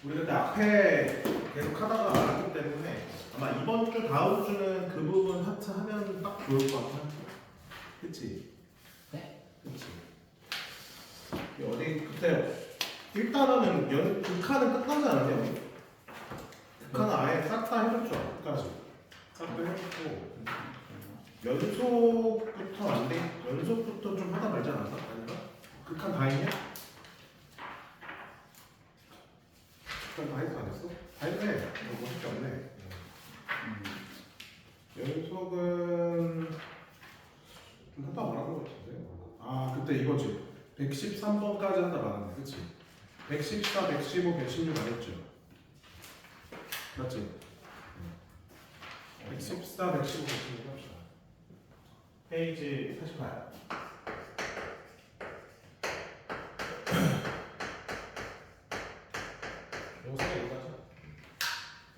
우리 그때 앞에 계속 하다가 말았기 때문에 아마 이번 주 다음 주는 그 부분 하트 하면 딱 좋을 것 같아. 그치? 네? 그치? 어디 그때 일단은 극한은 끝나지 않았냐 우리? 극한은 아예 싹 다 해줬죠 끝까지. 싹 다 해줬고 연속부터 안 돼? 연속부터 좀 하다 말지 않았나? 아닌가? 극한 다 했냐? 극한 다 했어 안 했어? 다 했네. 뭐 할게 없네. 연속은 좀 하다 말한 것 같은데. 아 그때 이거지. 113번까지 하다 말았네. 그치? 114, 115, 116 안 했죠? 맞지? 114, 115, 116 합시다. 페이지 48. 요새 여기까지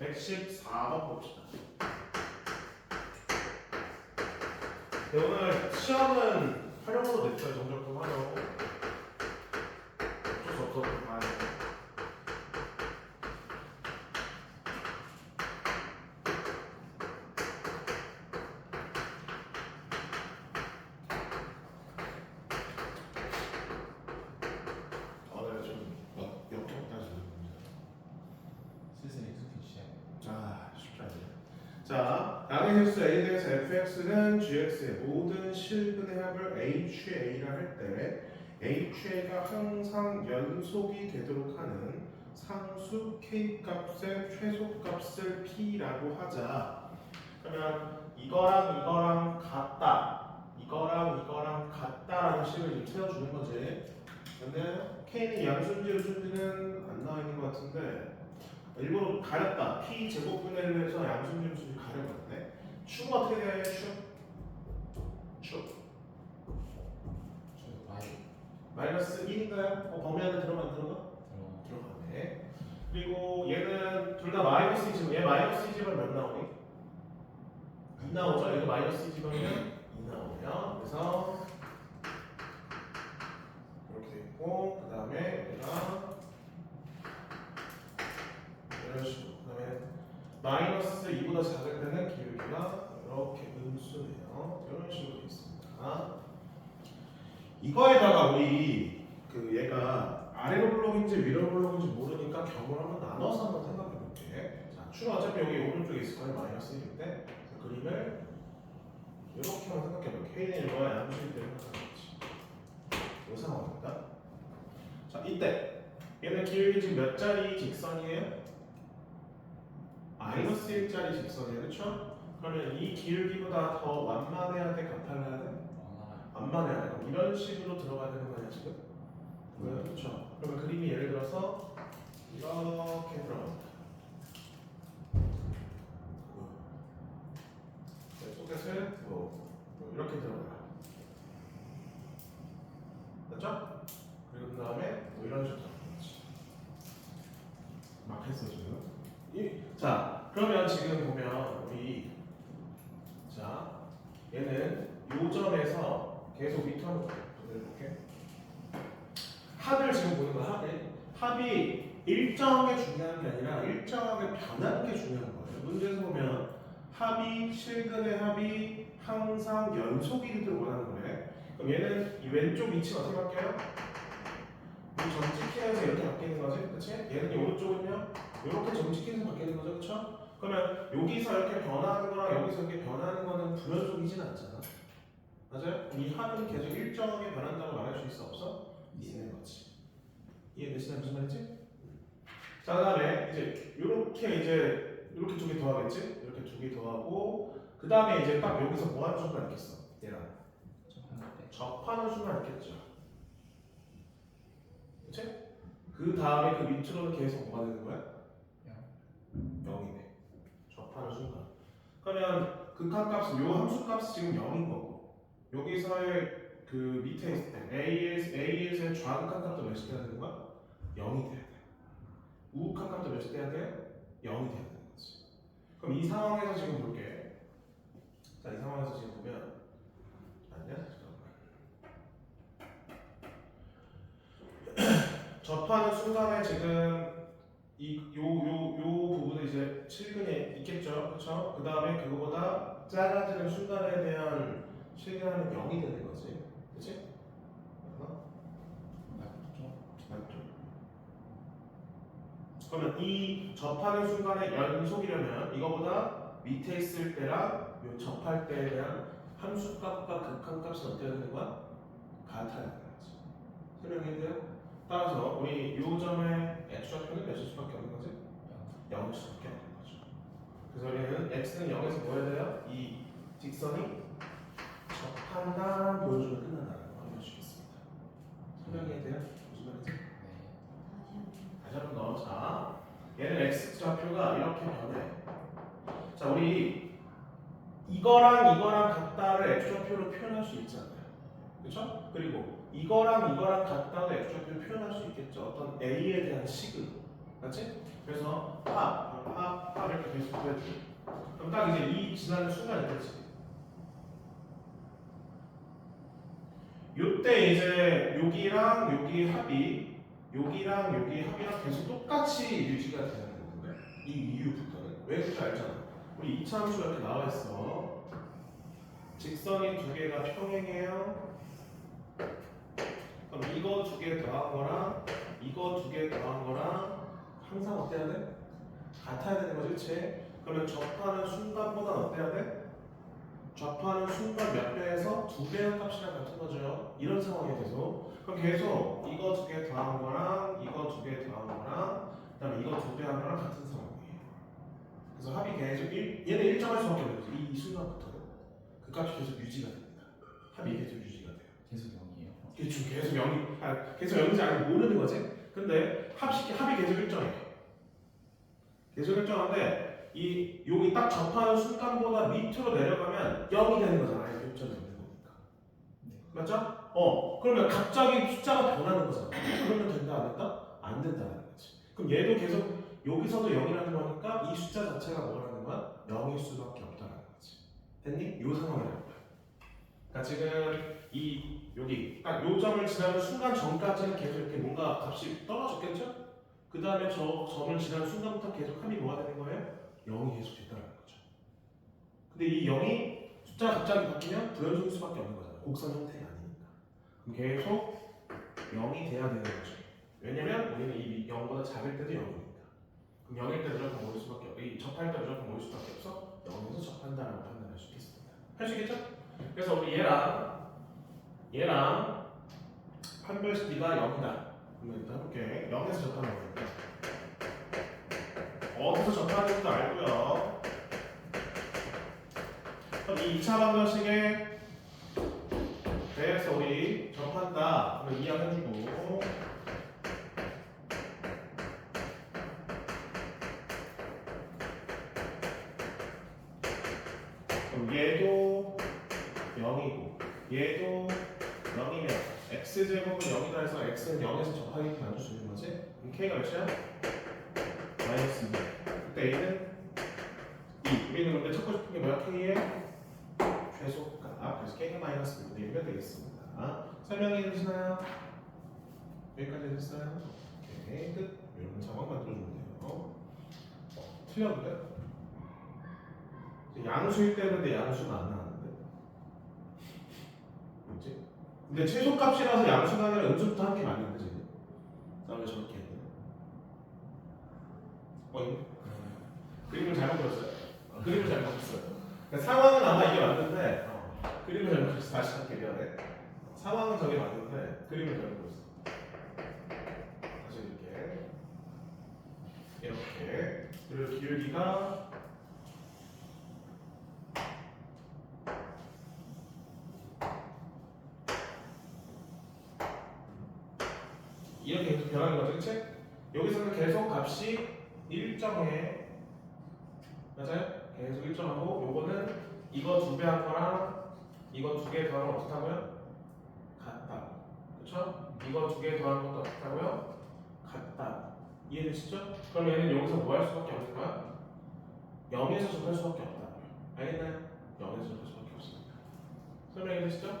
114번 봅시다. 네, 오늘 시험은 활용으로 냈어요. 정적도 활용. 어쩔 수 없어. 봐야 돼. 오늘 좀 역겹다지. 슬슬 익숙해 주셔야 돼요. 아 쉽지 않네. 자, 양의 실수 a 대해서 fx는 gx의 모든 실근의 합을 ha라 할 때 ha가 항상 연속이 되도록 하는 상수 k 값의 최소값을 p라고 하자. 그러면 이거랑 같다, 이거랑 같다라는 식을 지금 채워주는 거지. 근데 k는 양수인지 요수인지는 안 나와 있는 것 같은데 일부러 가렸다. p 제곱분의 1로 해서 양수인지 요수인지 가려봤네. 축은 어떻게 돼? 축 저도 많이 마이너스 1인가요? 범위 안에 들어가 안 들어가? 들어가네. 그리고 얘는 둘 다 마이너스 2집. 얘 마이너스 2집은 몇 나오니? 2 나오죠? 얘도 마이너스 2집이면 2 나오면 그래서 이렇게 돼 있고 그 다음에 얘가 이런 식으로 그 다음에 마이너스 2보다 작을 때는 기울기가 이렇게 음수네요. 이런 식으로 되어 있습니다. 이거에다가 우리 그 얘가 아래로 블록인지 위로 블록인지 모르니까 경우를 한번 나눠서 한번 생각해 볼게. 자, 추가 어차피 여기 오른쪽에 있을 거예요. 마이너스 1인데 그림을 이렇게 한번 생각해 볼게. K는 이거와 양수일 때는 상관없지. 이 상황입니다. 자, 이때 얘는 기울기 지금 몇 자리 직선이에요? 마이너스 1짜리 직선이에요. 그렇죠? 그러면 이 기울기보다 더 완만해야 돼? 같아야 돼? 완만해야 돼. 그럼 이런 식으로 들어가야 되는 거 아니야 지금? 그렇죠. 그러면 그림이 예를 들어서 이렇게 들어갑니다. 소켓을 이렇게 들어가요. 맞죠? 그리고 그 다음에 이런 식으로 들어가지. 막 했어 지금. 자, 그러면 지금 보면 우리 자 얘는 요 점에서 계속 밑으로 한번 보내볼게. 합을 지금 보는 거야. 합이 일정하게 중요한 게 아니라 일정하게 변하는 게 중요한 거예요. 문제에서 보면 합이 실근의 합이 항상 연속이 되도록 원하는 거네. 그럼 얘는 이 왼쪽 위치가 어떻게 바뀌어요? 이 점찍히면서 이렇게 바뀌는 거지, 그렇지? 얘는 이 오른쪽은요, 이렇게 점찍히면서 바뀌는 거죠, 그렇죠? 그러면 여기서 이렇게 변하는 거랑 여기서 이렇게 변하는 거는 불연속이진 않잖아. 맞아요? 이 합은 계속 일정하게 변한다고 말할 수 있어, 없어? 있는 거지. 이해되시나요? 무슨 말인지? 자, 그다음에 이렇게 두 개 더하겠지? 이렇게 두 개 더하고 그 다음에 이제 딱 여기서 뭐 하는 순간 있겠어? 얘랑 접하는 순간 있겠죠. 그치? 그 다음에 그 밑으로는 계속 뭐가 되는 거야? 0이네. 접하는 순간. 그러면 극한값은 요 함수값이 지금 0인 거고 여기서의 그 밑에 있을 때 A에서의 좌극한값도 몇이 돼야 되는 거야? 0이 돼야 돼. 우극한값도 몇이 돼야 돼? 0이 돼야 되는 거지. 그럼 이 상황에서 지금 볼게. 자, 이 상황에서 지금 보면 아니야? 잠깐만. 접하는 순간에 지금 요 부분은 이제 실근에 있겠죠, 그렇죠? 그 다음에 그거보다 작아지는 순간에 대한 실근하는 0이 되는 거지, 그렇지? 맞죠? 그러면 이 접하는 순간의 연속이려면 이거보다 밑에 있을 때랑 요 접할 때에 대한 함수값과 극한값은 어떻게 되는 거야? 같아야 되는 거지. 설명이 돼요? 따라서 우리 요 점의 x좌표는 몇일 수밖에 없는 거지? 0일 수밖에 없는 거죠. 그래서 우리는 x는 0에서 뭐 해야 돼요? 이 직선이 접한다 보여주면 끝난다는 거 알려주겠습니다. 설명이 돼요? 무슨 말인지? 다시 한번 넣자. 얘는 x좌표가 이렇게 변해. 자, 우리 이거랑 같다를 x좌표로 표현할 수 있잖아요. 그렇죠? 그리고 이거랑 같다도 x좌표로 표현할 수 있겠죠. 어떤 a에 대한 식으로. 맞지? 그래서 합 이렇게 계속 보여줘. 그럼 딱 이제 이 지나는 순간이 되지. 요때 이제 여기랑 여기 합이랑 계속 똑같이 유지가 되는 거거든요. 이 이후부터는. 왜 그런지 알잖아. 우리 2차 함수가 이렇게 나와 있어. 직선이 두 개가 평행해요. 그럼 이거 두 개 더한 거랑 이거 두 개 더한 거랑 항상 어때야 돼? 같아야 되는 거지, 그치? 그러면 접하는 순간보다 어때야 돼? 접하는 순간 몇 배에서 두 배의 값이랑 같은 거죠. 이런 상황이 돼서 그럼 계속 이거 두 개 더한 거랑 이거 두 개 더한 거랑 그다음에 이거 두 배 한 거랑 같은 상황이에요. 그래서 합이 계속 얘는 일정할 수밖에 없는 거죠. 이 순간부터는 그 값이 계속 유지가 됩니다. 합이 계속 유지가 돼요. 계속 0이에요. 그렇죠. 계속 0이 계속 0인지 아닌지 모르는 거지. 근데 합이 계속 일정해. 계속 일정한데 이 여기 딱 접하는 순간보다 밑으로 내려가면 0이 되는 거잖아요. 요점이 없는 거니까. 맞죠? 그러면 갑자기 숫자가 변하는 거잖아. 그러면 된다 안 된다? 안 된다는 거지. 그럼 얘도 계속 여기서도 0이라는 거니까 이 숫자 자체가 뭐라는 거야? 0일 수밖에 없다는 거지. 됐니? 요 상황이라는 거야. 그러니까 지금 여기 딱 요 점을 지나는 순간 전까지는 계속 이렇게 뭔가 값이 떨어졌겠죠? 그 다음에 저 점을 지나는 순간부터 계속 합이 뭐가 되는 거예요? 0이 계속 됐다는 거죠. 근데 이 0이 숫자가 갑자기 바뀌면 불연속일 수밖에 없는 거잖아요. 곡선 형태가 아니니까. 그럼 계속 0이 돼야 되는 거죠. 왜냐면 우리는 이 0보다 작을 때도 0이니까. 그럼 0일 때 무조건 모일 수밖에 없고 접할 때 무조건 모일 수밖에 없어 0에서 접한다라고 판단할 수 있겠습니다. 할 수 있겠죠? 그래서 우리 얘랑 판별시기가 0이다. 그러면 일단 해볼게. 0에서 접하는 거니까 어디서 접하는지도 알고요. 그럼 이 2차 방정식에 대해서 우리 접한다. 그러면 이해해주고 그럼 얘도 0이고 얘도 0이면 x제곱은 0이다 해서 x는 0에서 접하기 만들 수 있는 거지? 그럼 k가 몇이야? 마이너스 2. 그때 a는 2. 우리는 근데 찾고 싶은 게 뭐야? k의 최소값. 그래서 k가 마이너스 2면 되겠습니다. 설명이 되시나요? 여기까지 됐어요? 오케이 끝. 이런 상황 만들어주면 돼요. 틀렸는데? 양수일 때는데 양수가 안 나왔는데 뭐지? 근데 최소값이라서 양수가 아니라 음수부터 함께 맞는데 지금 나 왜 저렇게 했네? 이거? 그림을 잘못 그렸어요. 그림을 잘못 그렸어요. 그러니까 상황은 아마 이게 맞는데 그림을 잘못 그렸어. 다시 할게 미안해. 상황은 저게 맞는데 그림을 잘못 그렸어. 다시 이렇게 그리고 기울기가 이렇게 계속 변하는 거죠, 그치? 여기서는 계속 값이 일정해. 맞아요? 계속 일정하고 요거는 이거 두 배 한 거랑 이거 두 개 더하면 어떻게 하고요? 같다. 그쵸? 이거 두 개 더하는 것도 어떻게 하고요? 같다. 이해되시죠? 그럼 얘는 여기서 뭐 할 수밖에 없는 거야? 0에서 접할 수밖에 없다. 알겠나요? 0에서 접할 수밖에 없습니다. 설명이 되시죠?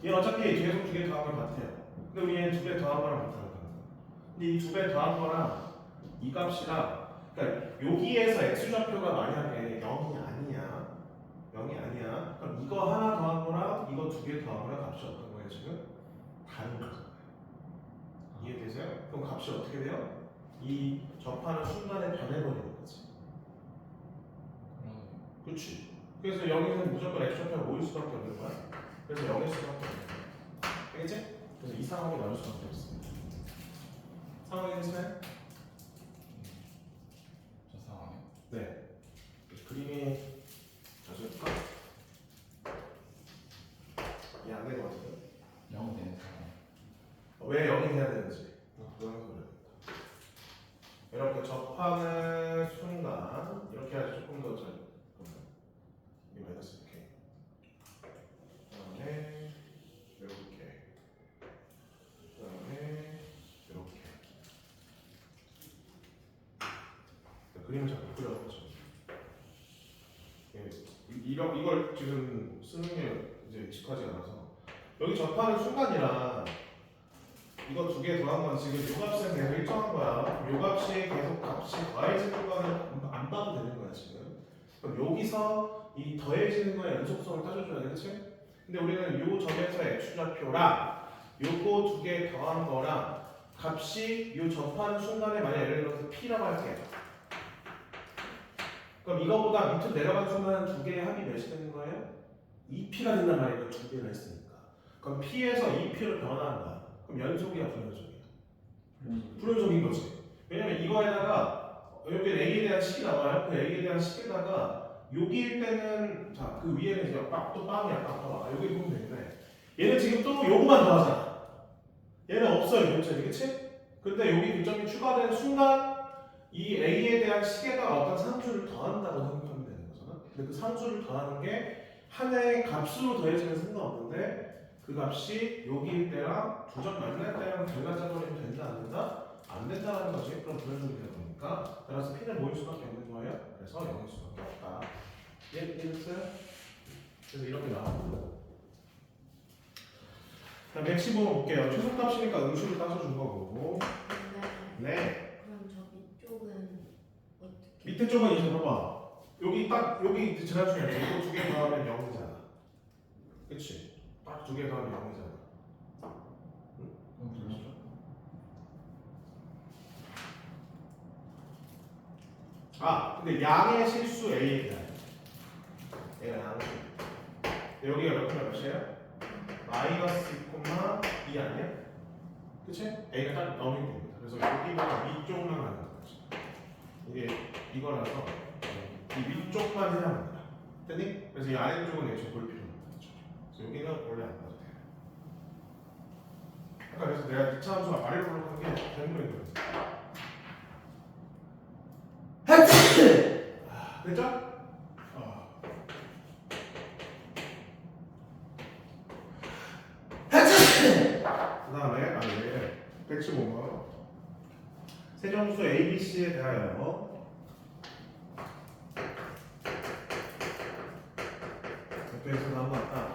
얘는 어차피 계속 두 개 더하면 같아요. 근데 우리 얘는 두 배 더한 거랑 같아요. 근데 이 두 배 더한 거랑 이 값이랑 그러니까 여기에서 x좌표가 만약에 0이 아니야. 0이 아니야. 그럼 이거 하나 더한 거랑 이거 두 개 더한 거랑 값이 어떤 거예요 지금? 다른 거잖아요. 이해되세요? 그럼 값이 어떻게 돼요? 이 접하는 순간에 변해버리는 거지. 그렇지. 그래서 여기는 무조건 x좌표가 모일 수밖에 없는 거야. 그래서 0일 수밖에 없는 거야. 알겠지? 그래서 이 상황이 나올 수밖에 없습니다. 상황이 됐어요? 저 상황에 네. 그림이 다시 해볼까? 이해 안 될 것 같은데? 0 되는 상황. 왜 0이 돼야 되는지 그런 소리를 이렇게 접하는 순간 이렇게 해야지 조금 더 잘 이 마이너스 이렇게 그다음에 이렇게 그다음에 이렇게 그림을 잘 못 그려봤죠. 이걸 지금 쓰는 게 이제 익숙하지 않아서 여기 접하는 순간이랑 이거 두 개 더한 건 지금 요 값은 계속 일정한 거야. 요 값이 계속 값이 더해지는 거는 안 봐도 되는 거야 지금. 그럼 여기서 이 더해지는 거의 연속성을 따져줘야 돼, 그렇지? 근데 우리는 요 점에서 x좌표랑 요거 두 개 더한 거랑 값이 요 접하는 순간에 만약 예를 들어서 p라고 할게요. 그럼 이거보다 밑으로 내려가는 순간 두 개의 합이 몇이 되는 거예요? 2p가 된단 말이에요. 두 개를 했으니까. 그럼 p에서 2p로 변화한 거야. 그럼 연속이야, 불연속이야? 불연속인 거지. 왜냐면 이거에다가 여기 a에 대한 식이 나와요. 그 a에 대한 식에다가 여기일 때는 자 그 위에는 이제 또 빵이야. 빵 봐봐. 여기 보면 되는데 얘는 지금 또 요거만 더하잖아. 얘는 없어요, 교점이, 그치? 근데 여기 교점이 추가된 순간 이 a에 대한 식에다가 어떤 상수를 더한다고 생각하면 되는 거잖아. 근데 그 상수를 더하는 게 하나의 값으로 더해지면 상관없는데 그 값이 여기일 때랑 두 점 만날 때랑 결과짜버리면 된다 안 된다? 안 된다는 거지. 그럼 불연속이 되는 거니까 따라서 p는 모일 수밖에 없는 거예요. 그래서 0일 수밖에 없다. 이해됐어요? 그래서 이렇게 나왔고 그다음 115번 볼게요. 최소값이니까 음수를 따져준 거고 네. 그럼 저 밑쪽은 어떻게? 밑에 쪽은 이제 봐봐. 여기 딱 여기 이제 지난 중에 이거 두 개 더하면 0이잖아. 그치? 딱 두 개 더하면 0이잖아. 그럼 그렇죠. 아 근데 양의 실수 A에 대한 얘가 양수. 여기가 몇 콤마 몇이에요? 마이너스 2,2 아니야? 그치? A가 딱 나오면 됩니다. 그래서 여기가 위쪽만 가는 거지. 이게 이거라서 이 위쪽만 해야 합니다. 됐니? 그래서 이 아래쪽은 애초에 볼 필요는 없죠. 그래서 여기는 원래 안 봐도 돼요. 아까 그래서 내가 이차 함수가 아래로 올라가는 게 잘못된 거예요. 됐죠? 그 다음에 115번 세정수 ABC에 대하여 대표에서 한번 왔다.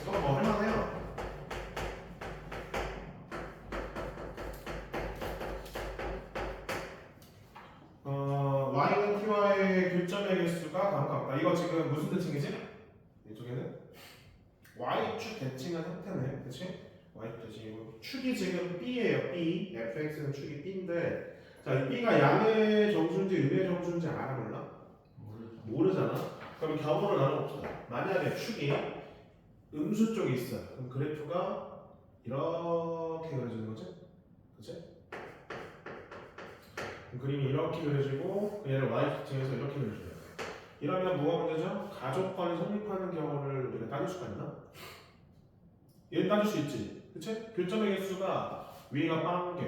이거 뭐 할만해요. y는 t와의 교점의 개수가 가깝다. 이거 지금 무슨 대칭이지? 이쪽에는 y축 대칭한 형태네, 그렇지? y축 대칭이고 축이 지금 b예요. b. fx는 축이 b인데, 자, 이 b가 양의 정수인지 음의 정수인지 알아 몰라? 모르잖아. 그럼 경우를 나눠봅시다. 만약에 축이 음수 쪽에 있어. 그럼 그래프가 이렇게 그려지는 거지, 그렇지? 그림이 이렇게 그려지고 얘를 y축에서 이렇게 그려줘야 돼. 이러면 뭐가 문제죠? 가족관이 성립하는 경우를 우리가 따질 수가 있나? 얘는 따질 수 있지, 그치? 교점의 개수가 위가 1개,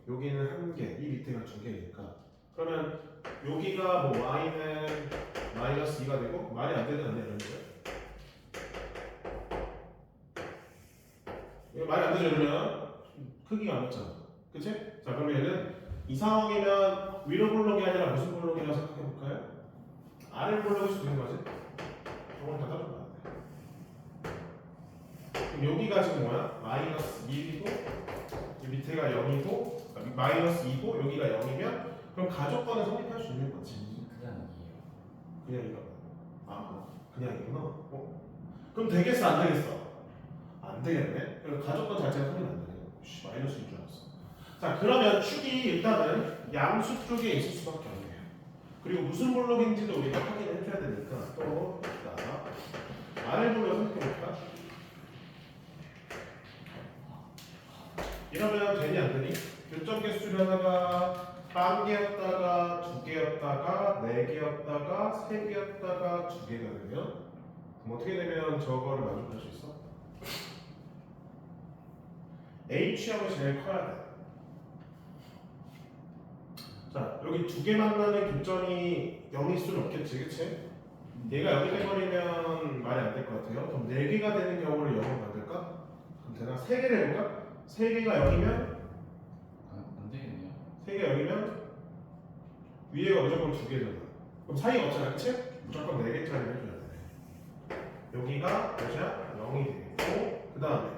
여기는 1개, 이 밑에가 2개니까 그러면 여기가 뭐 y는 마이너스 2가 되고 말이 안 되는 아니야 이런 거예요? 이거 말이 안 되죠. 그러면 크기가 안 맞잖아, 그치? 자 그러면 얘는 이 상황이면 위로 볼록이 아니라 무슨 볼록이라고 생각해 볼까요? 아래 볼록일 수도 있는 거지. 저건 다 따져봐야 돼. 여기가 지금 뭐야? 마이너스 1이고 밑에가 0이고 마이너스 2고 여기가 0이면 그럼 가족권은 성립할 수 있는 거지. 그냥 이에요. 그냥 이거. 아 그냥 이구나. 그럼 되겠어 안 되겠어? 안 되겠네. 그럼 가족권 자체가 성립 안 되네. 마이너스 2줄 알았어. 자 그러면 축이 일단은 양수 쪽에 있을 수밖에 없네요. 그리고 무슨 블록인지도 우리가 확인을 해줘야 되니까 또 R을 불러서 해볼까? 이러면 되니 안 되니? 교점 개수를 하다가 1개였다가 2개였다가 4개였다가 3개였다가 2개가 되면 그럼 어떻게 되면 저거를 만족할 수 있어? H형이 제일 커야 돼. 자 여기 2개 만나는 교점이 0일 수는 없겠지 그치? 얘가 여기 돼버리면 말이 안 될 것 같아요. 그럼 4개가 되는 경우를 0으로 만들까? 그럼 되나? 3개를 해볼까? 3개가 0이면 안 되겠네요. 3개가 0이면 위에가 무조건 2개잖아. 그럼 사이가 없잖아, 그치? 무조건 4개짜리를 해줘야 돼. 여기가 몇이야? 0이 되겠고 그 다음에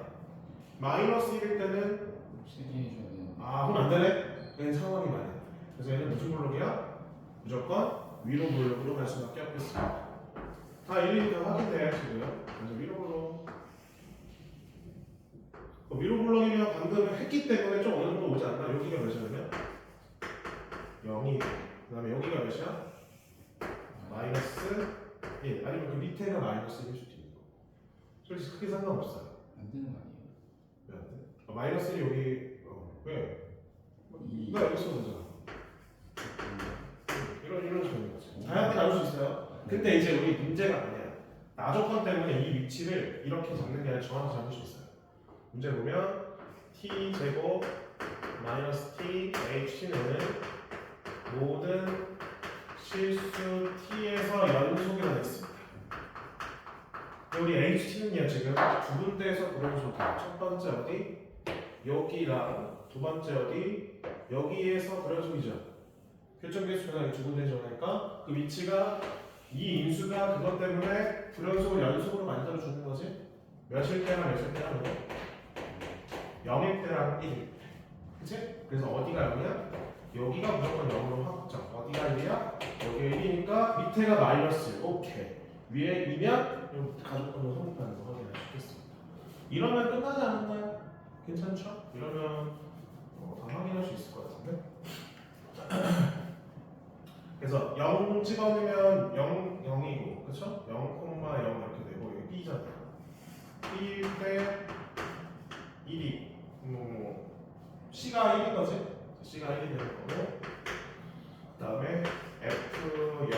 마이너스 1일 때는 3개 해줘야 되는데. 아 그럼 안 되네? 얘는 상황이 많이 안 돼. 그래서 얘는 무슨 블록이야? 무조건 위로 블록으로 갈 수밖에 없겠습니다. 다 일일이 다 확인돼야 지금. 그래서 위로 블록. 위로 블록이면 방금 했기 때문에 좀 어느 정도 오지 않나? 여기가 몇이냐면 0이 그 다음에 여기가 몇이야? 마이너스 1 아니면 그 밑에가 마이너스 1일 수도 있는 거. 솔직히 크게 상관없어요. 안 되는 거 아니에요? 왜 안 돼? 마이너스 1이 여기 왜? 이거 여기 쓰면 되잖아. 이런 식으로 있는 거지. 다양하게 나올 수 있어요. 근데 이제 우리 문제가 아니야. 나조건 때문에 이 위치를 이렇게 잡는 게 아니라 정확히 잡을 수 있어요. 문제 보면 t 제곱 마이너스 t h는 모든 실수 t에서 연속이라고 했습니다. 우리 ht는요 지금 두 군데에서 불연속이에요. 첫 번째 어디? 여기랑 두 번째 어디? 여기에서 불연속이죠. 결정 개수가 두 군데에서 오니까 그 위치가 이 인수가 그것 때문에 불연속을 연속으로 만들어 주는 거지. 몇일 때랑 몇일 때랑 뭐 0일 때랑 1일 때. 그치? 그래서 어디가 0이야? 여기가 무조건 0으로 확정. 어디가 1이야? 여기가 1이니까 밑에가 마이너스 1. 오케이. 위에 2면 가족권을 성립하는 거 확인할 수 있겠습니다. 이러면 끝나지 않았나요? 괜찮죠? 이러면 다 확인할 수 있을 것 같은데? 그래서 0 집어넣으면 0, 0이고 그쵸? 0, 0 이렇게 되고 여기 B잖아요. B일 때 1이 C가 1인 거지? C가 1이 되는 거고 그 다음에 F0은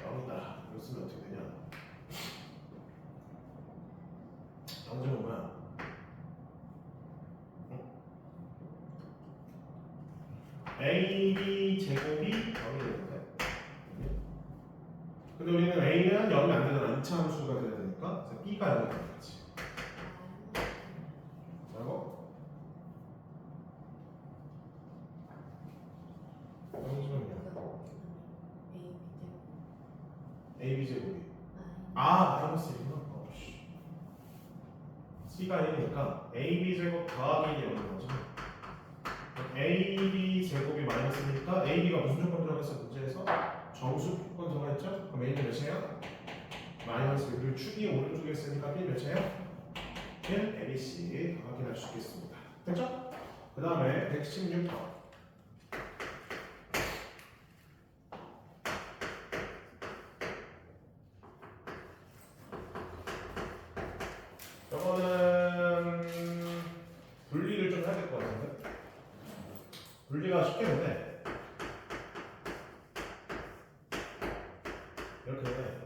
0이다. 이거 쓰면 어떻게 되냐? 0제곱 뭐야? AB 제곱이 0이 되는데 근데 우리는 A는 0이 안 되잖아. 2차 함수가 돼야 되니까 그래서 B가 0이 되는 거지. 라고? 0이면 AB 제곱이 마이너스 1이구나. C가 1이니까 AB 제곱 더하기 1이 오는 거죠. AB 제곱이 마이너스니까 AB가 무슨 조건 들어갔어? 문제에서 정수 조건 들어갔죠? 그럼 A는 몇이에요? 마이너스 1을 축이 오른쪽에 있으니까 B 몇이에요? 1 ABC 확인할 수 있겠습니다. 됐죠? 그 다음에 116번. 이거는 분리를 좀 해야 될 것 같은데 분리가 쉽게 되네. 이렇게 되네.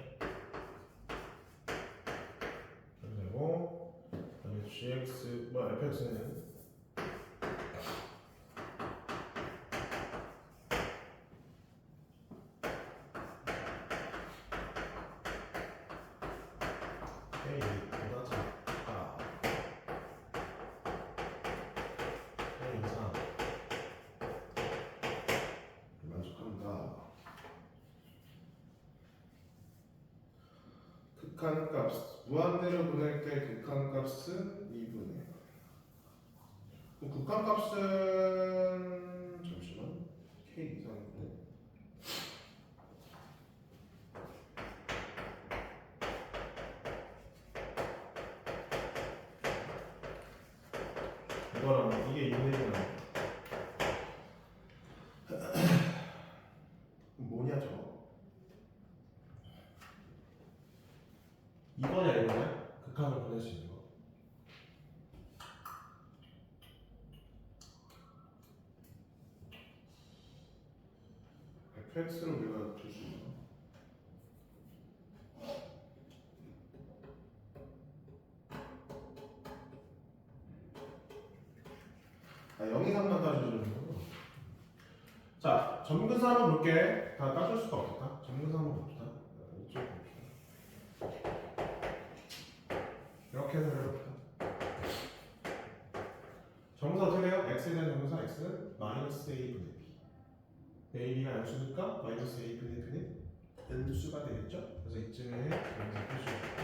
이렇게 되고 그다음에 gx fx는 A보다 작다. A 이상 만족한다. 극한값 무한대로 보낼 때 극한값은 2분의 극한값은 잠시만 k 이상인데 이거랑 이게 2분의 1이야. 뭐냐 저거? 이거냐 이거냐? 극한을 보낼 수 있는 거. fx로 우리가 줄 수 있나? 아, 0 이상만 따져주는 거. 자, 점근사 한번 볼게. 다 따줄 수가 없겠다. 점근사 한번 봅시다. 이쪽 봅시다. 이렇게 해서 해봅시다. 점근사 어떻게 돼요? x에 대한 점근사 x는 마이너스 a분의 b. ab가 양수니까 마이너스 a분의 b는 n수가 되겠죠? 그래서 이쯤에 점근사 표시해줄게요.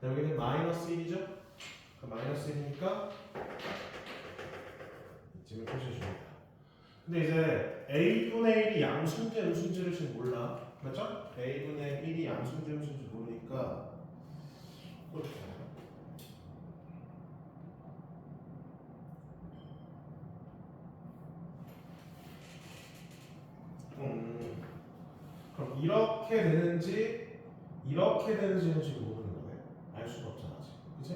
여기는 마이너스 1이죠? 마이너스 1이니까 이쯤에 표시해줍니다. 근데 이제 a분의 1이 양수인지 음수인지를 지금 몰라. 맞죠? a분의 1이 양수인지 음수인지 모르니까 어떻게 해요? 그럼 이렇게 되는지는 지금 모르는 거네. 알 수가 없잖아 아직. 그치?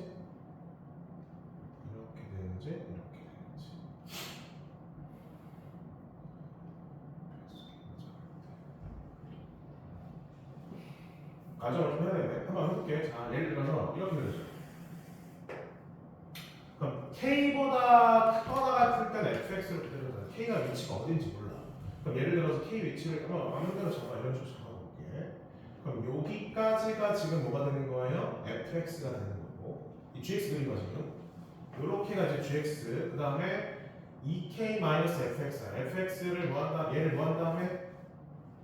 이렇게 되는지 이렇게 되는지. 가정을 좀 해야 되네. 한번 해볼게. 자, 예를 들어서 이렇게 되죠. 그럼 k보다 크거나 같을 때는 fx로 그대로 k가 위치가 어딘지 몰라. 그럼 예를 들어서 k 위치를 한번 아무 데나 잡아 이런 식으로 잡아볼게. 그럼 여기까지가 지금 뭐가 되는 거예요? fx가 되는 거고 이 gx 그린 거 지금. 요렇게가 이제 gx. 그 다음에 2k-fx. fx를 뭐한다? 얘를 뭐한 다음에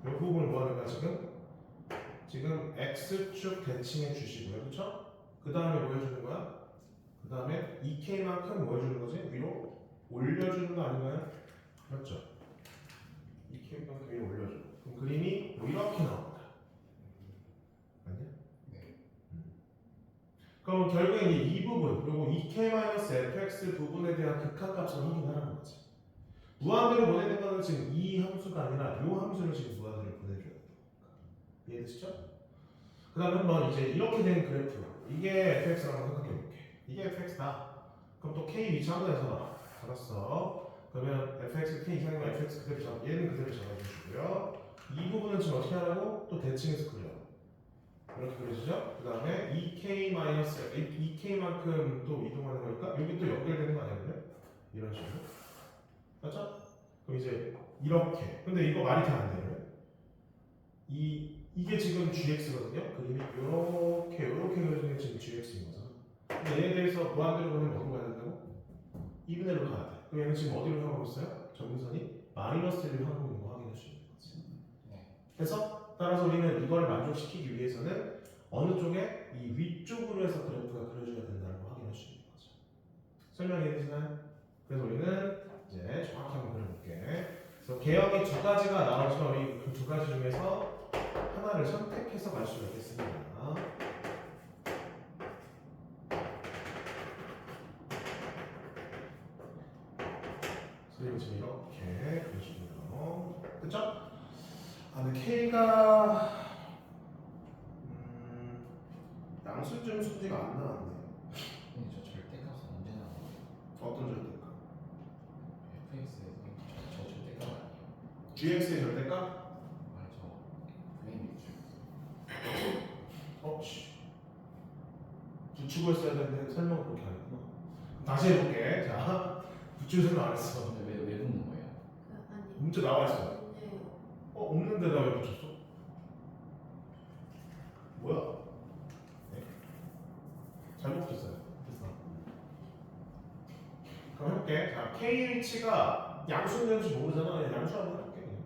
요 부분을 뭐하는 거야 지금? 지금 x축 대칭해 주시고요, 그렇죠? 그 다음에 뭐 해주는 거야? 그 다음에 2k만큼 뭐 해주는 거지? 위로 올려주는 거 아닌가요? 맞죠? 2k만큼 위로 올려줘. 그럼 그림이 뭐 이렇게 나옵니다. 맞냐? 네. 그럼 결국에 이 부분, 요거 2k-fx 부분에 대한 극한값을 확인하라는 거지. 무한대로 보내는 거는 지금 이 함수가 아니라 요 함수를 지금 무한대로 보내줘야 돼요. 이해되시죠? 그 다음에 한번 이제 이렇게 된 그래프 이게 fx라고 생각해볼게. 이게 fx다. 그럼 또 k 위치 한 번에서 잡았어. 그러면 fx k 이상이면 fx 그대로 잡 얘는 그대로 잡아주시고요. 이 부분은 지금 어떻게 하라고? 또 대칭해서 그려. 이렇게 그려지죠? 그 다음에 2k만큼 또 이동하는 거니까 여기 또 연결되는 거 아니야? 그래? 이런 식으로. 맞죠? 그럼 이제 이렇게. 근데 이거 말이 다 안 돼요. 이게 지금 gx거든요. 그림이 요렇게 그려지는 게 지금 gx인 거잖아. 근데 얘에 대해서 무한대로 보내면 어디로 가야 된다고? 2분의 1로 가야 돼. 그럼 얘는 지금 어디로 향하고 있어요? 점근선이 마이너스 1로 향하고 있는 거 확인할 수 있는 거지. 그래서 따라서 우리는 이걸 만족시키기 위해서는 어느 쪽에 이 위쪽으로 해서 그래프가 그려져야 된다는 걸 확인할 수 있는 거죠. 설명이 되시나요? 그래서 우리는 이제 정확히 한번 그려볼게. 그래서 개형이 두 가지가 나오지만 우리 그 두 가지 중에서 하나를 선택해서 갈 수가 있겠습니다. 그리고 지금 이렇게 그려주고요. 그쵸? 아, 근데 K가 양수점 수지가 안 나왔네. 근데 저 절대값은 언제 나와요? 어떤 절대값? fx에서 저 절대값 아니에요? GX의 절대값? 아니 저 그림 위주. 씨. 붙이고 했어야 되는데 설명을 그렇게 안 했구나. 다시 해볼게. 자, 붙이고 설명 안 했어. 근데 왜 붙는 거예요? 아니 문제 나와 있어. 없네요. 없는데 나 왜 붙였어? 뭐야? 네? 잘못 붙였어요. 됐어. 그럼 해볼게. 자, K 위치가 양수인지 모르잖아. 그냥 양수 한번 해볼게. 그냥.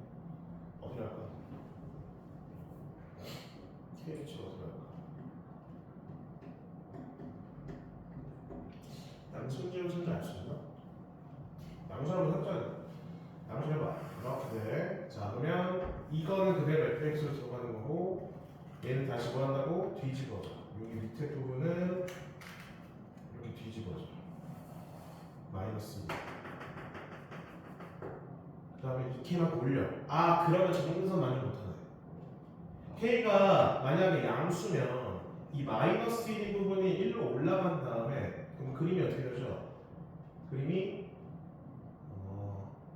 어디로 할까? K 위치가 어디로 할까? 그러면 이거는 그대로 fx로 들어가는 거고 얘는 다시 뭐 한다고? 뒤집어져. 여기 밑에 부분은 이렇게 뒤집어져. 마이너스 2. 그 다음에 이렇게만 올려. 아 그러면 정근선 만족 못하네. k가 만약에 양수면 이 마이너스 1 부분이 1로 올라간 다음에 그럼 그림이 어떻게 되죠? 그림이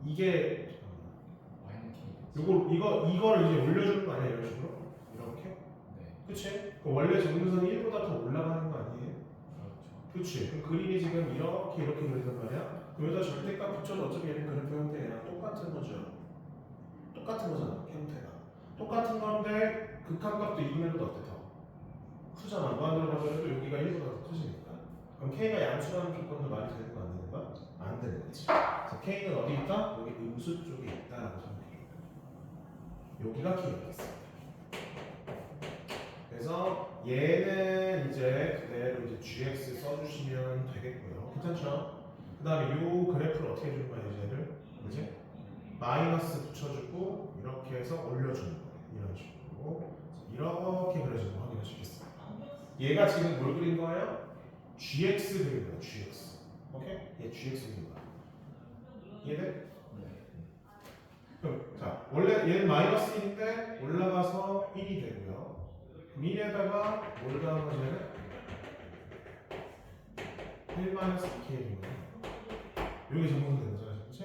이게 Y는 K. 이거를 이제 올려주는 거 아니야 이런 식으로? 이렇게? 네. 그치? 그럼 원래 정근선이 1보다 더 올라가는 거 아니에요? 그렇죠. 그치? 그럼 그림이 지금 이렇게 그린단 말이야? 그럼 여기다 절대값 붙여도 어차피 얘는 그래프 형태랑 똑같은 거죠. 똑같은 거잖아 형태가. 똑같은 건데 극한값도 2분의 1보다 어때 더? 크잖아. 무한으로 가져도 여기가 1보다 더 크시니까. 그럼 K가 양수라는 조건도 말이 되는 거 안 되는 거야? 안 되는 거지. 그래서 K는 어디 있다? 여기 음수 쪽에 있다라고 생각해요. 여기가 K였겠습니다. 그래서 얘는 이제 그대로 이제 GX 써주시면 되겠고요. 괜찮죠? 그 다음에 이 그래프를 어떻게 해주는 거야, 얘를? 이제 마이너스 붙여주고 이렇게 해서 올려주는 거예요. 이런 식으로. 이렇게 그려지는 거 확인하시겠어요? 얘가 지금 뭘 그린 거예요? GX 그린 거예요, GX. 오케이? 얘 GX 그린 거야. 이해돼? 네. 그럼 자 원래 얘는 마이너스 1인데 올라가서 1이 되고요. 미에다가 뭘 더한 거지 얘는? 1 마이너스 2k인 거예요. 여기 정보는 되는 거잖아, 그렇지?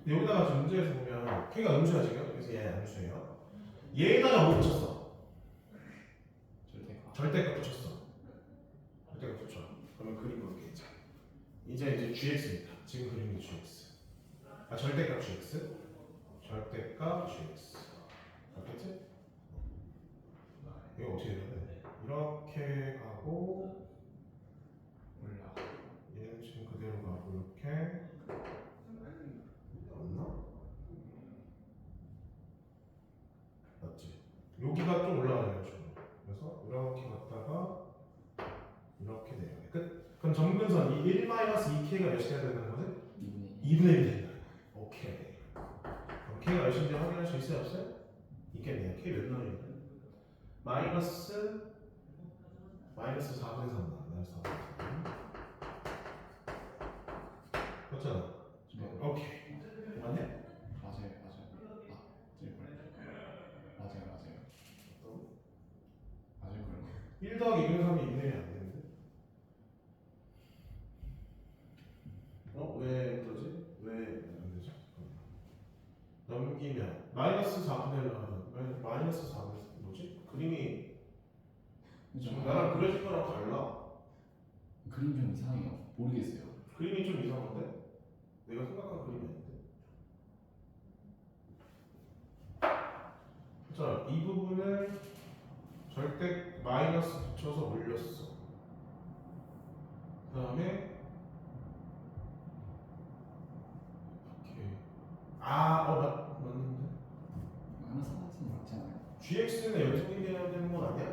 근데 여기다가 지금 문제에서 보면 K가 음수야 지금. 그래서 얘 암수예요. 얘에다가 뭐 붙였어? 절대값. 절대값 붙였어. 절대값 붙여. 그러면 그림 볼게 이제 GX입니다. 지금 그림이 GX. 아 절대값 GX. 절대값 GX. 맞겠지? 이거 어떻게 해야 돼? 이렇게 가고 올라. 얘는 지금 그대로 가고 이렇게 맞나? 맞지? 여기가 좀 올라가네요 지금. 그래서 이렇게 갔다가 이렇게 돼요. 끝. 그럼 점근선 이 1-2k가 몇이 돼야 되는 거지? 2분의 2분의 1이 된다. 오케이. 그럼 K가 몇인지 확인할 수 있어요? 없어요? 있겠네요. K 몇 나오는데? 마이너스 4분의 3 나. 마이너스 4분의 3. 맞잖아. 네. 오케이. 맞네? 맞아요. 맞아요. 맞을 거예요. 1 더하기 2분의 3이 2분의 1이 안 되는데? 왜 그러지? 왜 안 되지? 넘기면 마이너스 4분의 1 나오면 마이너스 4분의 3 뭐지? 그림이 지금 나랑 그려진 거랑 달라. 그림 좀 이상해요. 모르겠어요. 그림이 좀 이상한데? 내가 생각한 그림이 아닌데? 자, 이 부분을 절대 마이너스 붙여서 올렸어. 그 다음에 이렇게 맞는데? 마이너스 3은 맞잖아요. GX는 연속이 돼야 되는 건 아니야?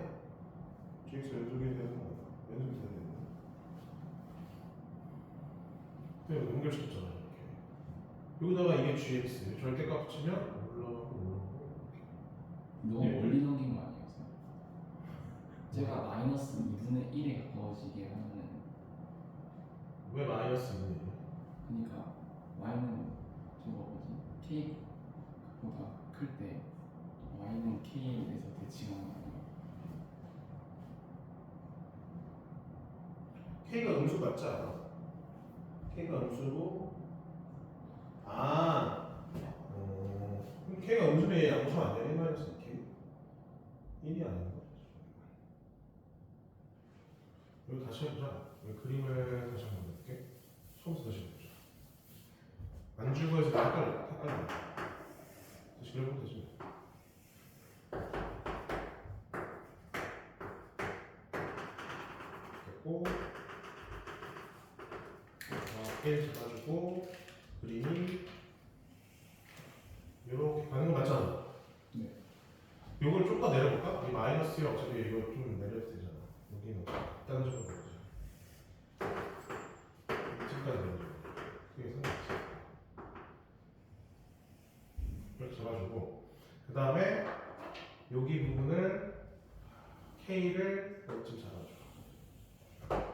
GX 연속이 돼야 되는 건 아니야? 연속이 돼야 되는 거 그냥 연결시켰잖아 이렇게. 여기다가 이게 GX 절대값 붙이면 올라가고 너무 예. 멀리 넘긴 거 아니에요? 제가 마이너스 2분의 1에 가까워지게 하면은 왜 마이너스 2분의 1이야? 그러니까 y는 저거 뭐지? k보다 클 때 y는 k에서 대칭하는 거 아니에요? K가 음수 맞지 않아? K가 음수고 그럼 K가 음수면 얘 양수 아니야? 1 마이너스 2K? 1이 아닌가? 여기 다시 해보자. 여기 그림을 다시 한번 볼게. 처음부터 다시 해보자. 안 주고 해서 헷갈려. 다시 그려보면 되지. 됐고 이렇게 잡아주고 그림이 이렇게 가는 거 맞잖아. 네. 요걸 좀 더 내려볼까? 이 마이너스 1 어차피 이거 좀 내려도 되잖아. 여기는 일단은 좀 보자. 이쯤까지 내려줘. 그게 상관없어. 이렇게 잡아주고 다음에 여기 부분을 K를 좀 잡아줘.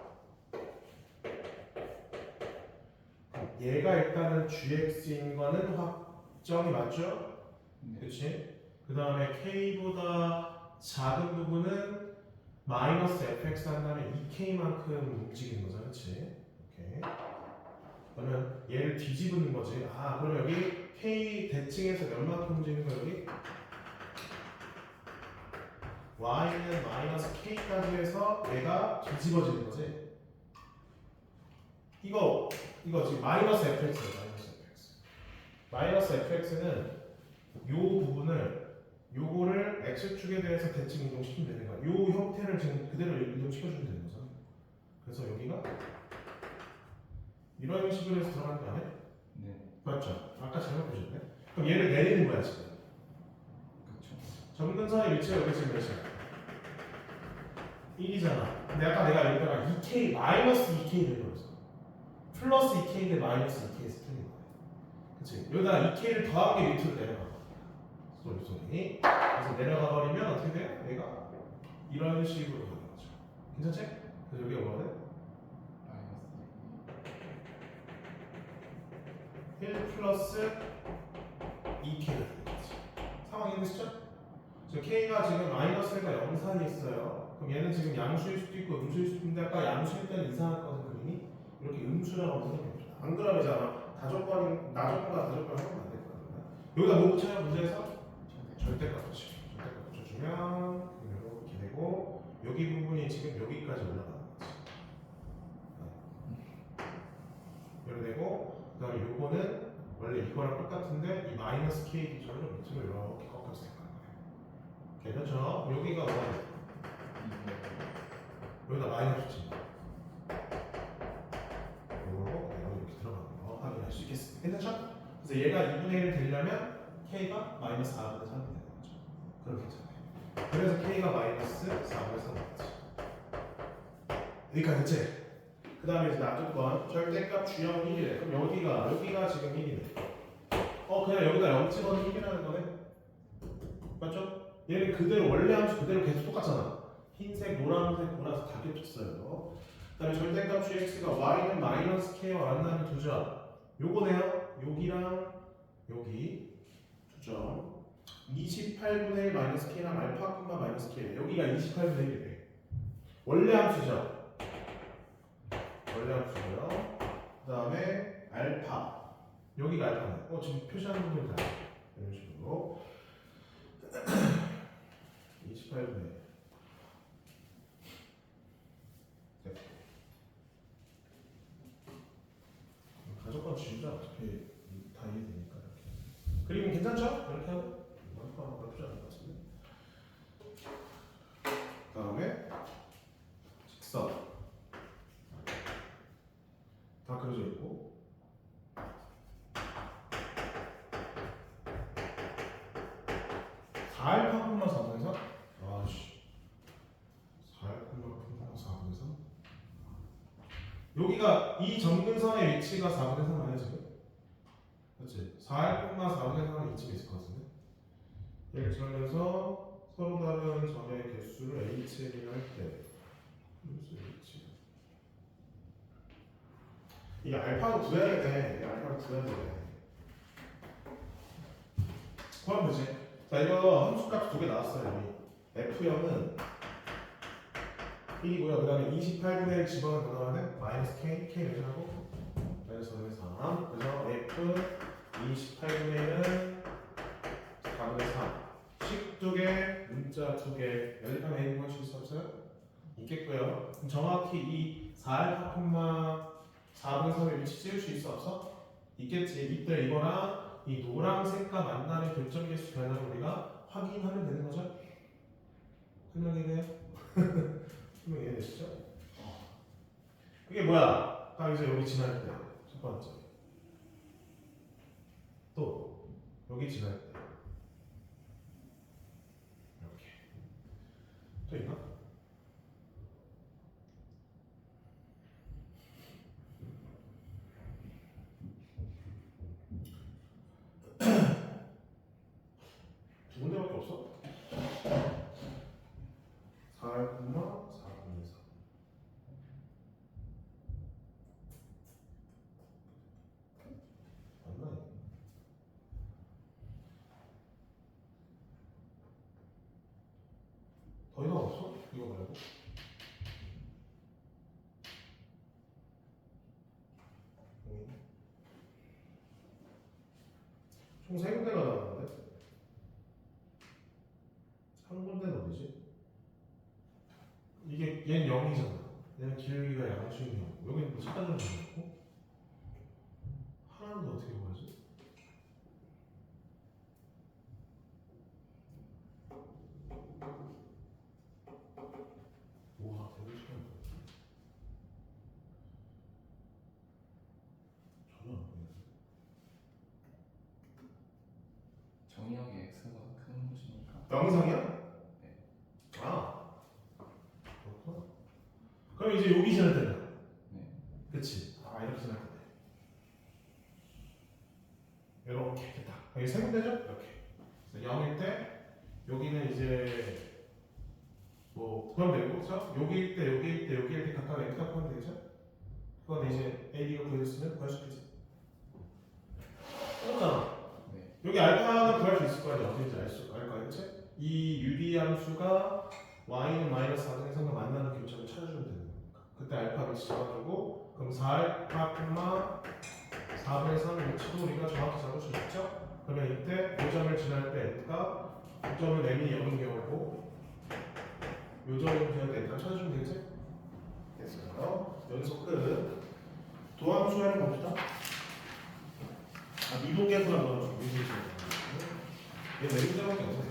얘가 일단은 GX인 거는 확정이 맞죠? 네. 그치? 그 다음에 K보다 작은 부분은 마이너스 fx 한 다음에 2K만큼 움직이는 거죠. 그치? 오케이. 그러면 얘를 뒤집는 거지. 아, 그럼 여기 K 대칭에서 몇만큼 움직이는 거 여기? Y는 마이너스 K까지 해서 얘가 뒤집어지는 거지. 이거 지금 마이너스 fx예요. 마이너스 fx는 요 부분을 요거를 x축에 대해서 대칭 이동시키면 되는 거야. 요 형태를 지금 그대로 이동시켜주면 되는 거죠. 그래서 여기가 이런 식으로 해서 들어가는 거 아니야? 네. 맞죠? 아까 잘못 보셨네. 그럼 얘를 내리는 거야 지금. 그렇죠. 점근선의 위치가 여기 지금 몇이야? 1이잖아. 근데 아까 내가 여기다가 2k 마이너스 2k를 넣었어. 플러스 2k인데 마이너스 2k에서 틀린 거야. 그치? 여기다 2k를 더한 게 밑으로 내려가. 소리. 그래서 내려가 버리면 어떻게 돼? 얘가 이런 식으로 가는 거죠. 괜찮지? 그래서 여기가 뭐가 돼? 마이너스 1 플러스 2k가 되는 거지. 상황 이해되시죠? 지금 k가 지금 마이너스가 0 사이에 있어요. 그럼 얘는 지금 양수일 수도 있고 음수일 수도 있는데 아까 양수일 때는 이상했거든 그림이. 이렇게 음수라고 생각해봅시다. 안 그러면 나조건과 다조건 하면 안 될 거야. 여기다 뭐 붙여요? 문제에서? 절대값 붙여. 절대값 붙여주면 이렇게 되고 여기 부분이 지금 여기까지 올라가는 거지. 이렇게 되고 그 다음에 요거는 원래 이거랑 똑같은데 이 마이너스 k 기준으로 밑으로 이렇게 꺾여서 생각하는 거예요. 괜찮죠? 여기가 뭐가 돼? 여기다 마이너스 붙인 거. 요거 내가 이렇게 들어가는 거 확인할 수 있겠습니다. 괜찮죠? 그래서 얘가 2분의 1을 되려면 k가 마이너스 4분의 3이 되는 거죠. 그럼 괜찮아요. 그래서 k가 마이너스 4분의 3 나왔지. 여기까지 됐지? 그 다음에 이제 놔두건 절대값 주형 1이래. 그럼 여기가 지금 1이네. 그냥 여기다 0 찍어도 1이라는 거네. 맞죠? 얘는 그대로 원래 함수 그대로 계속 똑같잖아. 흰색, 노란색, 보라색 다 겹쳤어요. 그 다음에 절대값 gx가 y는 마이너스 k와 만나는 두 점. 요거네요. 여기랑 여기 두 점. 28분의 1 마이너스 k랑 알파 콤마 마이너스 k래. 여기가 28분의 1이래. 원래 함수죠. 원래 함수고요. 그 다음에 알파. 여기가 알파네. 지금 표시하는 부분이 다 이런 식으로 28분의 1. 가족과 지우자 어차피 다 이해되니까 이렇게. 그림은 괜찮죠? 이렇게 하고 완파가 필요 않을 것 같은데. 그 다음에 직선 다 그려져 있고. 알파분만 4분의 3? 아씨 4알파분만 4분의 3? 여기가 이 점근선의 위치가 4분의 3 아니야 지금? 그렇지 4알파분만 4분의 3은 이쯤에 있을 것 같은데 얘를 지나면서 서로 다른 점의 개수를 HN이라 할때 이 알파를 구해야 돼. 이 알파를 구해야 돼. 구하면 되지. 자, 이거 함수값 두 개 나왔어요. 여기 F0은 1이고요. 그 다음에 28분의 1 집어넣은 거 나와는 마이너스 K, K 매진하고 마이너스 4분의 3. 그래서 F 28분의 1은 4분의 3. 식 두 개, 문자 두 개. 연립하면 A는 것일 수 없어요? 있겠고요. 그럼 정확히 이 4알파 콤마 4분의 3의 위치 찍을 수 있어 없어? 있겠지. 이때 이거랑 이 노란색과 만나는 결정 개수 변화를 우리가 확인하면 되는 거죠? 설명이네요. 설명 이해되시죠? 그게 뭐야? 딱 이제 여기 지날 때 첫 번째. 또 여기 지날 때 이렇게. 또 있나? 두 군데 없어? 4분의 4. 맞나? 더 이상 없어? 이거 말고? 총 3군데가 나왔는데? 한 군데는 어디지? 이게 얘는 0이잖아. 얘는 기울기가 양수인 0. 여기는 뭐 차단점 넣고 하나는 어떻게 구하지? 우와, 되게 시간 전혀 안 보이네. 정의역의 x가 큰 곳이니까 명상이야? 아, 그렇구나. 그럼 이제 여기 지날 때다. 네. 그치? 아, 이렇게 지날 때네. 이렇게 됐다. 여기 세 군데죠? 이렇게. 0일 때 여기는 이제 뭐 그럼 되고, 그렇죠? 여기일 때, 여기일 때, 여기일 때 각각 n 값 하면 되죠? 그건 이제 a, b가 구해졌으면 구할 수 있지. 똑같잖아. 네. 여기 알파는 구할 수 있을 거 아니야. 어딘지 알 거 알지? 이 유리함수가 y는 마이너스 4등의 상과 만나는 교차를 찾아주면 되는 거니까. 그때 알파 위치 잡아주고, 그럼 4알파, 4분의 3을 위치도 우리가 정확히 잡을 수 있죠? 그러면 이때 5점을 지날 때 n가 5점을 내미 0인 경우고, 요점을 지날 때 n가 찾아주면 되겠지? 됐어요. 연속 끝. 도함수 하는 봅시다. 아, 미분계수란 거는 미분계수. 얘 내분자밖에 없어요.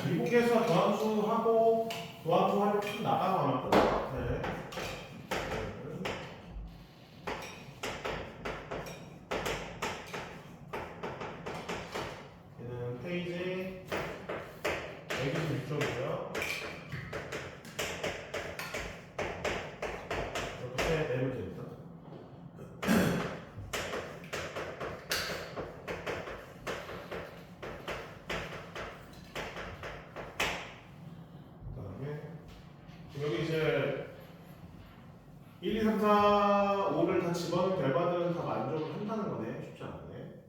미분계수와 도함수하고 도함수 하면 좀 나가고 안 왔거든. 네. 얘는 페이지 126쪽이고요. 이렇게 내면 됩니다. 여기 이제 1, 2, 3, 4, 5를 다 집어넣은 결과들은 다 만족을 한다는 거네. 쉽지 않네.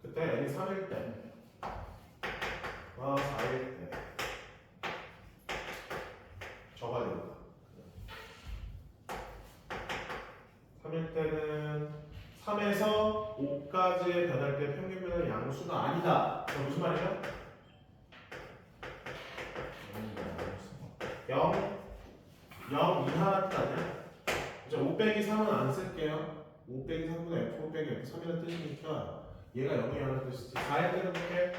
그때 n이 3일 때와 4일 때 적어야 됩니다. 3일 때는 3에서 5까지의 변할 때 평균변의 양수가 아니다. 그럼 무슨 말이죠? 0 이하라는 뜻 아니야? 이제 5 빼기 3은 안 쓸게요. 5 빼기 3분의 F5 빼기 F3이라는 뜻이니까 얘가 0이라는 뜻이지. 4일 때는 이렇게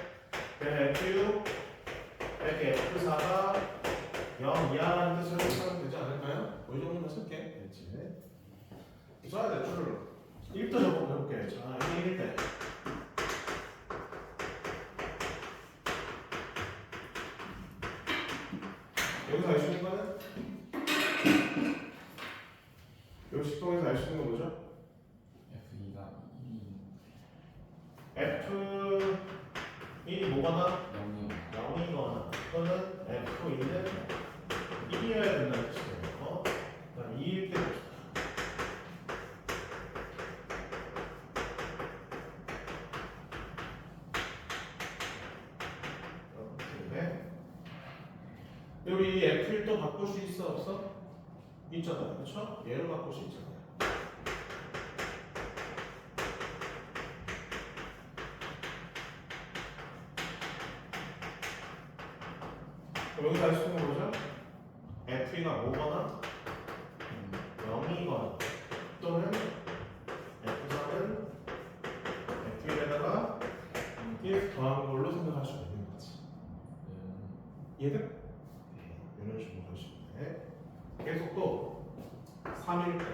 FU 빼기 F4가 0 이하라는 뜻으로 하면 되지 않을까요? 이 정도만 쓸게. 그렇지. 써야 돼, 줄. 1도 적어볼게. 자, 1일 때. 여기서 알 수 있는 거는? 요 식동에서 알 수 있는 건 뭐죠? f2가 F1이 뭐거나 0이요 0이거나 또는 F2는 1이어야 된다는 뜻이에요. 그 다음 2일 때 봅시다. 우리 F1도 바꿀 수 있어 없어? 있잖아요. 그렇죠? 얘를 바꿀 수 있잖아요. 그럼 여기서 알 수 있는 건 뭐죠? F2가 뭐거나 0이거나 또는 F3은 F1에다가 1 더한 걸로 생각할 수 있는 거지. 얘들? 이런 식으로 할 수 있네. 계속 또 3일 때.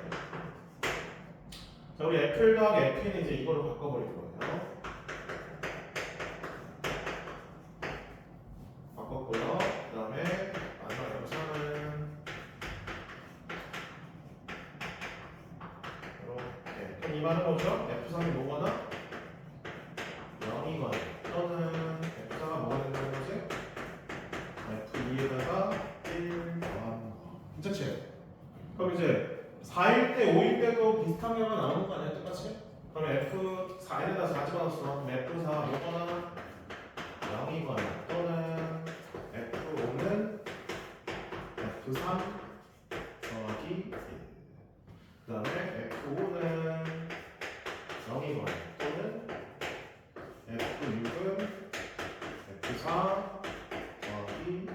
자, 우리 F1 더하기 F는 이제 이걸로 바꿔버릴 거예요. 바꿨고요. 그 다음에 마지막 F3은 이렇게. 그럼 이 말은 뭐죠? F3이 뭐거나 N에다 4 집어넣었어. F4 뭐거나 0이거나 또는 F5는 F3 더하기 1. 그 다음에 F5는 0이거나 또는 F6은 F4 더하기 1.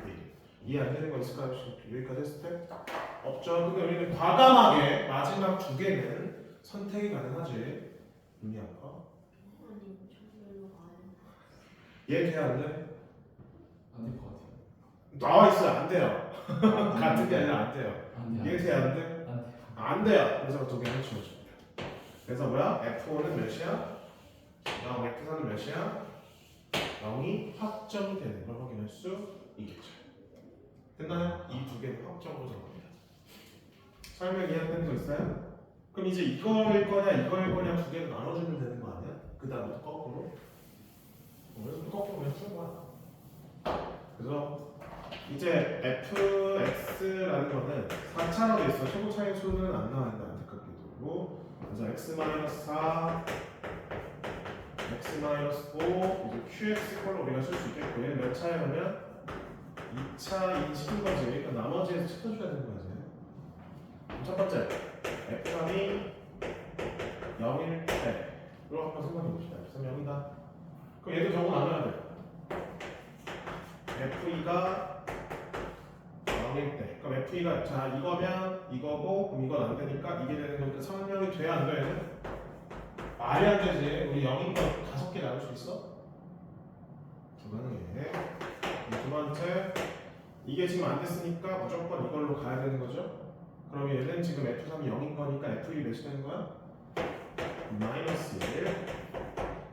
이해 안 되는 거 있을까요? 여기까지 했을 때? 없죠. 근데 우리는 과감하게 마지막 두 개는 선택이 가능하지. 눈이 아파? 아니 정말로 가요. 얘 돼? 안 돼? 안될 것 같아요. 나와 있어요. 안 돼요. 안 같은 게 돼요. 아니라 안 돼요. 안 돼요. 얘 돼? 안 돼? 안 돼요. 안 돼요. 그래서 두 개는 지워줍니다. 그래서 뭐야? F5는 몇이야? 0, F4는 몇이야? 0이 확정이 되는 걸 확인할 수 있겠죠. 됐나요? 이 두 개는 확정으로 정합니다. 설명 이해되는 거 있어요? 그럼 이제 이거일 거냐 이거일 거냐 두 개를 나눠주면 되는 거 아니야? 그 다음부터 거꾸로. 그래서 거꾸로 그냥 푸는 거야. 그래서 이제 fx라는 거는 4차로 돼 있어. 최고 차의 수는 안 나와 있는 안타깝게도. 그리고 그래서 x-4, x-5 이제 qx 꼴로 우리가 쓸 수 있겠고 얘는 몇 차이냐면 2차 인식인 거지. 그러니까 나머지에서 찾아줘야 되는 거지. 첫 번째 f3이 0일 때로 한번 생각해 봅시다. f3 0이다. 그럼 얘도 경우 나눠야 돼. f2가 0일 때. 그럼 f2가 자 이거면 이거고 그럼 이건 안 되니까 이게 되는 거니까 성명이 돼야 안 돼? 말이 안 되지. 우리 0인 거 5개 나눌 수 있어? 불가능해. 두 번째 이게 지금 안 됐으니까 무조건 이걸로 가야 되는 거죠? 그럼 얘는 지금 F3이 0인 거니까 F1이 몇이 되는 거야? 마이너스 1.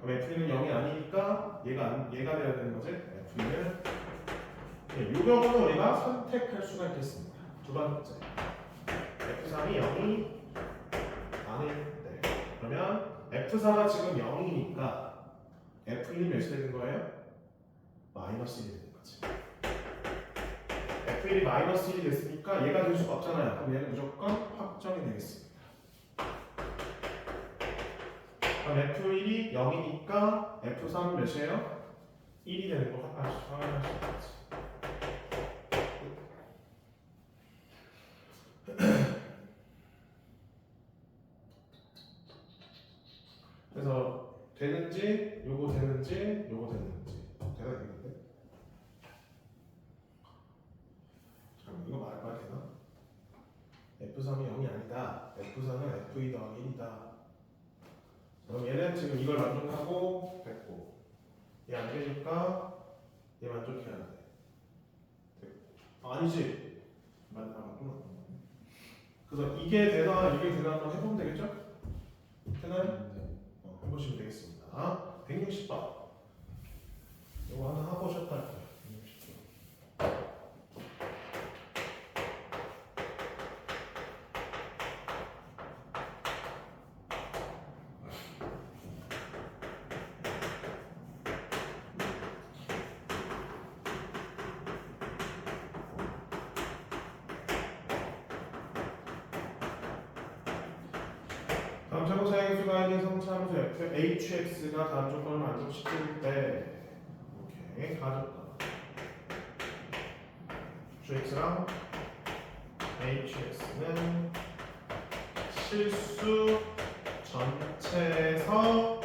그럼 F1은 0이 아니니까 얘가 돼야 되는 거지? F1은 이 경우는 우리가 선택할 수가 있겠습니다. 두 번째 F3이 0이 아닐 때 그러면 F4가 지금 0이니까 F1이 몇이 되는 거예요? 마이너스 1이 되는 거지. F1이 마이너스 1이 됐으니까 얘가 될 수가 없잖아요. 그럼 얘는 무조건 확정이 되겠습니다. 그럼 F1이 0이니까 F3은 몇이에요? 1이 되는 거 확인할 수 있겠지. 그래서 되는지, 요거 되는지, 요거 되는지 되겠는데? 잠깐 이거 말해봐야 되나? F3이 0이 아니다. F4는 F2 더하기 1이다. 그럼 얘는 지금 이걸 만족하고 됐고 얘 안 되니까 얘 만족해야 돼. 됐고. 아니지. 맞구나. 그래서 이게 되나 이게 되나 한번 해보면 되겠죠? 되나요? 해보시면 되겠습니다. 160번. 이거 하나 하고 오셨다 할게요. 160번. 다음 최고차의 수가 있는 성차함수 hx가 다음 조건을 만족시킬 때 오케이 가졌다. hx랑 hx는 실수 전체에서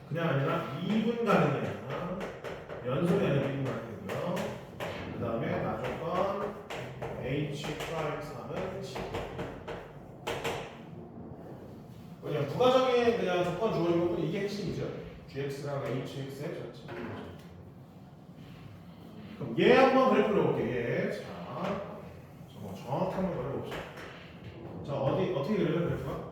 그냥 아니라 2분 가능해요. 연속이 아니라 2분 가능해요. 그 다음에 나조건 h'3은 10. 그냥 부가적인 그냥 조건 주어진 것도 이게 핵심이죠. gx랑 hx의 전체. 그럼 얘 한번 그래프를 볼게요. 얘. 자, 저거 정확히 한번 그려봅시다. 자, 어떻게 그려요 그래프가?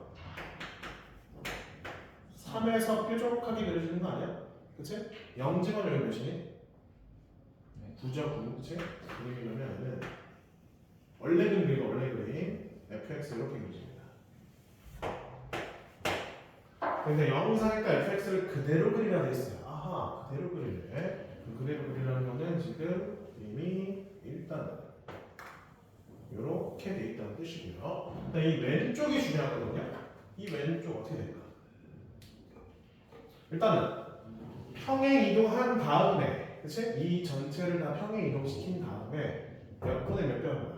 3에서 뾰족하게 그려지는 거 아니야? 그치? 0지만 여기 몇이니? 9죠 9. 그치? 그리려면 원래 그림 원래 그림 fx 이렇게 그려집니다. 근데 영상에다 fx를 그대로 그리라 돼 있어요. 아하, 그대로 그리래. 그대로 그리라는 거는 지금 이미 일단은 이렇게 돼 있다는 뜻이고요. 근데 이 왼쪽이 중요하거든요. 이 왼쪽 어떻게 될까? 일단은 평행 이동한 다음에, 그치? 이 전체를 다 평행 이동시킨 다음에 몇 분의 몇 배인 거야?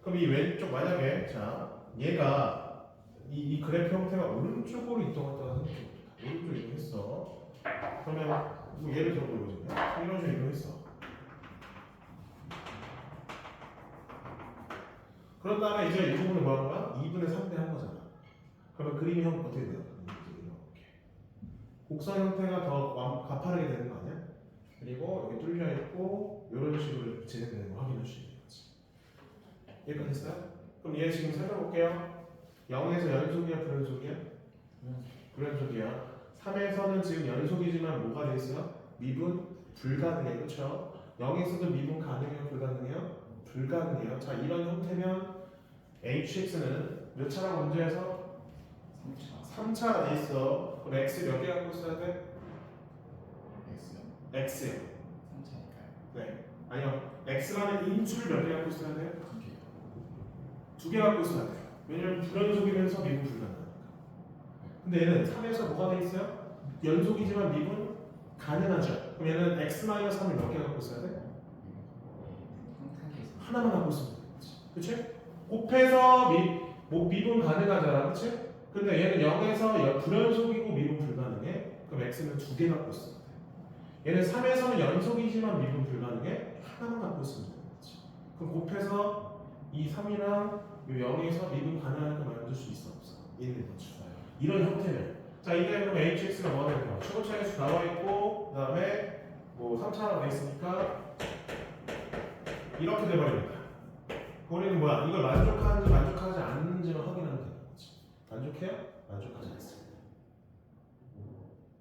그럼 이 왼쪽 만약에 자 얘가 이 그래프 형태가 오른쪽으로 이동한다고 생각해봅니다. 오른쪽 이동했어. 그러면 뭐 예를 들어 보여주면 이런 식으로 이동했어. 그런 다음에 이제 이 부분을 뭐 하는 거야? 2분의 3배 한 거잖아. 그러면 그림이 형 어떻게 돼요? 이렇게 곡선 형태가 더 가파르게 되는 거 아니야? 그리고 여기 뚫려 있고 이런 식으로 진행되는 거 확인할 수 있는 거지. 여기까지 했어요? 그럼 얘 지금 살펴볼게요. 0에서 연속이야 불연속이야? 불연속이야. 3에서는 지금 연속이지만 뭐가 돼 있어요? 미분 불가능해, 그렇죠? 0에서도 미분 가능해요, 불가능해요? 불가능해요. 자, 이런 형태면 hx는 몇 차랑 문제에서 3차 돼 있어. 그럼 x 몇 개 갖고 있어야 돼? x요. 3차니까요. 네. 아니요. x라는 인수를 몇 개 갖고 있어야 돼요? 2개. 2개 갖고 있어야 돼요. 왜냐면 불연속이면서 미분 불가능하니까. 근데 얘는 3에서 뭐가 돼 있어요? 연속이지만 미분 가능하죠. 그럼 얘는 x-3을 몇 개 갖고 있어야 돼? 하나만 갖고 있으면 되지. 그치? 곱해서 미분 가능하잖아. 그치? 근데 얘는 0에서 불연속이고 미분 불가능해. 그럼 x는 2개 갖고 있어야 돼. 얘는 3에서는 연속이지만 미분 불가능해. 하나만 갖고 있으면 되지. 그럼 곱해서 이 3이랑 0에서 미분 가능한 거 만들 수 있어 없어? 있는 거죠. 이런 형태는 자 이게 그럼 hx가 뭐가 되는 거야? 최고 차이수 나와 있고 그 다음에 뭐 3차가 돼 있으니까 이렇게 돼버립니다. 우리는 뭐야? 이걸 만족하는지 만족하지 않는지만 확인하면 되는 거지. 만족해요? 만족하지 않습니다.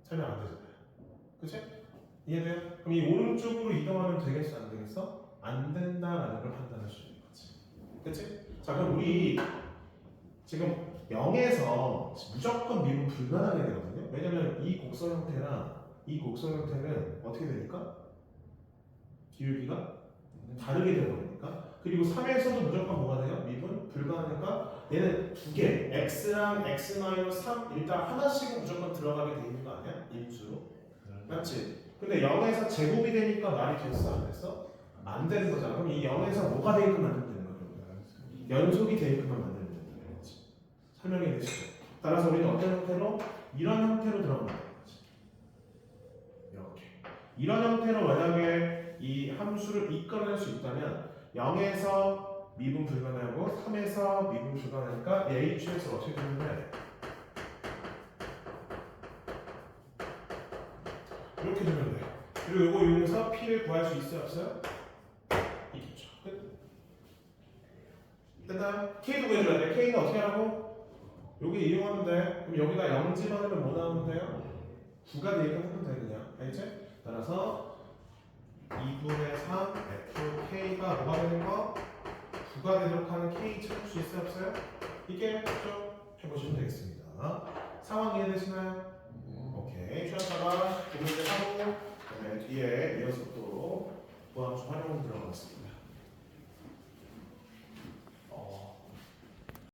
설명 안 되잖아요. 그치? 이해돼요? 그럼 이 오른쪽으로 이동하면 되겠어? 안 되겠어? 안 된다라는 걸 판단할 수 있는 거지. 그치? 자 그럼 우리 지금 0에서 무조건 미분 불가능하게 되거든요. 왜냐면 이 곡선 형태랑 이 곡선 형태는 어떻게 되니까? 기울기가 다르게 되버리니까. 그리고 3에서도 무조건 뭐가 돼요? 미분 불가능하니까 얘는 두 개, x랑 x-3 일단 하나씩은 무조건 들어가게 돼 있는 거 아니야? 인수. 맞지? 근데 0에서 제곱이 되니까 말이 됐어? 안 됐어? 안 되는 거잖아. 그럼 이 0에서 뭐가 되게끔 만들면 되는 거야? 연속이 되게끔만 만들면 되는 거지. 설명이 되시죠? 따라서 우리는 어떤 형태로? 이런 형태로 들어가면 되는 거지. 이렇게. 이런 형태로 만약에 이 함수를 이끌어낼 수 있다면 0에서 미분 불가능하고 3에서 미분 불가능하니까 hx 어떻게 되는데 이렇게 되면 돼. 그리고 이거 이용해서 p를 구할 수 있어요? 없어요? 있겠죠. 끝. 됐나요? k도 구해줘야 돼. k는 어떻게 하라고? 여기 이용하면 돼. 그럼 여기다 0 집어넣으면 뭐 나오면 돼요? 9가 되게끔 하면 돼 그냥. 알겠지? 따라서 2분의 3 fk가 뭐가 되는 거? 9가 되도록 하는 k 찾을 수 있어요? 없어요? 이게 좀 해보시면 되겠습니다. 상황 이해되시나요? 오케이. 쉬었다가 두 문제 하고 그다음에 뒤에 이어서 또 보완수 활용 들어가겠습니다.